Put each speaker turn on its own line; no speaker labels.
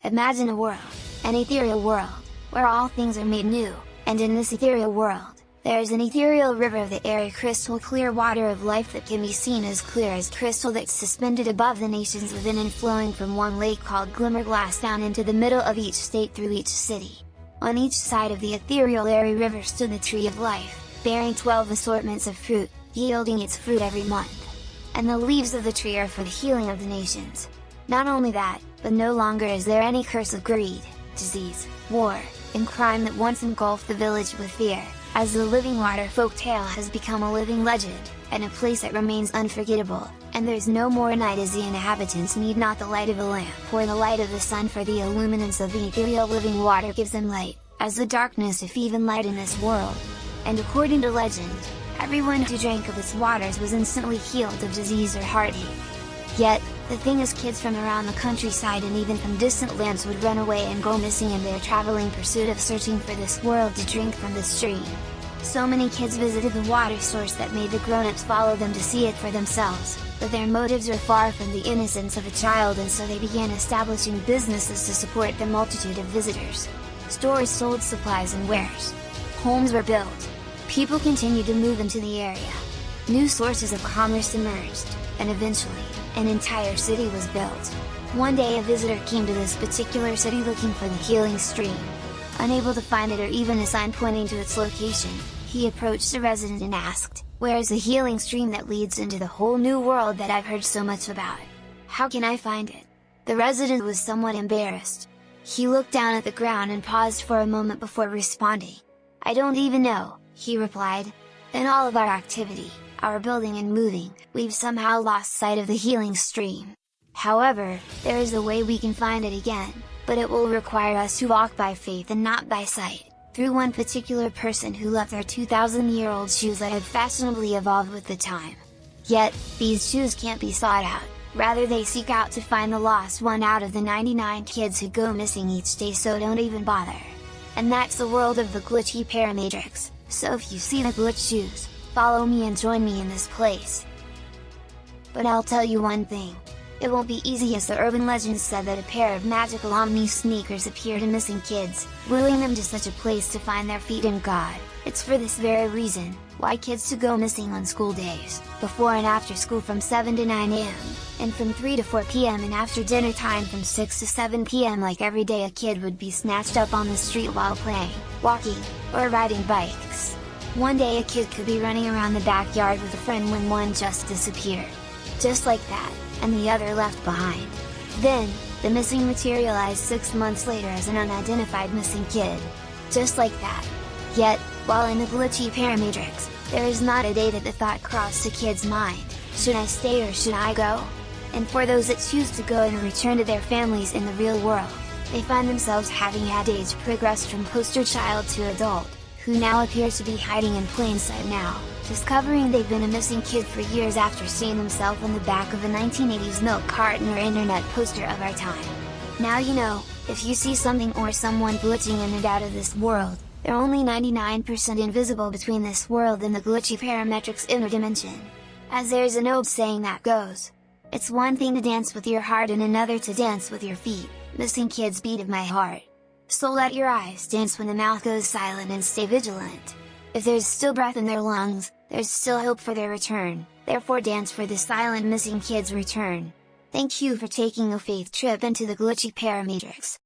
Imagine a world, an ethereal world, where all things are made new, and in this ethereal world, there is an ethereal river of the airy crystal clear water of life that can be seen as clear as crystal that's suspended above the nations within and flowing from one lake called Glimmerglass down into the middle of each state through each city. On each side of the ethereal airy river stood the tree of life, bearing 12 assortments of fruit, yielding its fruit every month. And the leaves of the tree are for the healing of the nations. Not only that, but no longer is there any curse of greed, disease, war, and crime that once engulfed the village with fear, as the living water folk tale has become a living legend, and a place that remains unforgettable, and there's no more night as the inhabitants need not the light of a lamp or the light of the sun, for the illuminance of the ethereal living water gives them light, as the darkness if even light in this world. And according to legend, everyone who drank of its waters was instantly healed of disease or heartache. Yet, the thing is, kids from around the countryside and even from distant lands would run away and go missing in their traveling pursuit of searching for this world to drink from this stream. So many kids visited the water source that made the grown-ups follow them to see it for themselves, but their motives were far from the innocence of a child, and so they began establishing businesses to support the multitude of visitors. Stores sold supplies and wares. Homes were built. People continued to move into the area. New sources of commerce emerged, and eventually, an entire city was built. One day a visitor came to this particular city looking for the healing stream. Unable to find it or even a sign pointing to its location, he approached the resident and asked, "Where is the healing stream that leads into the whole new world that I've heard so much about? How can I find it?" The resident was somewhat embarrassed. He looked down at the ground and paused for a moment before responding. "I don't even know," he replied. "In all of our activity, our building and moving, we've somehow lost sight of the healing stream. However, there is a way we can find it again, but it will require us to walk by faith and not by sight, through one particular person who left their 2,000-year-old shoes that have fashionably evolved with the time. Yet, these shoes can't be sought out, rather they seek out to find the lost one out of the 99 kids who go missing each day, so don't even bother." And that's the world of the glitchy Paramatrix. So if you see the glitch shoes, follow me and join me in this place. But I'll tell you one thing. It won't be easy, as the urban legends said that a pair of magical Omni sneakers appear to missing kids, luring them to such a place to find their feet in God. It's for this very reason, why kids to go missing on school days, before and after school from 7 to 9 am, and from 3 to 4 pm, and after dinner time from 6 to 7 pm. Like every day a kid would be snatched up on the street while playing, walking, or riding bikes. One day a kid could be running around the backyard with a friend when one just disappeared. Just like that, and the other left behind. Then, the missing materialized 6 months later as an unidentified missing kid. Just like that. Yet, while in the glitchy Paramatrix, there is not a day that the thought crossed a kid's mind, should I stay or should I go? And for those that choose to go and return to their families in the real world, they find themselves having had age progressed from poster child to adult, who now appears to be hiding in plain sight now, discovering they've been a missing kid for years after seeing themselves on the back of a 1980s milk carton or internet poster of our time. Now you know, if you see something or someone glitching in and out of this world, they're only 99% invisible between this world and the glitchy Paramatrix inner dimension. As there's an old saying that goes, "It's one thing to dance with your heart and another to dance with your feet, missing kids beat of my heart. So let your eyes dance when the mouth goes silent, and stay vigilant. If there's still breath in their lungs, there's still hope for their return, therefore dance for the silent missing kids' return." Thank you for taking a faith trip into the glitchy Paramatrix.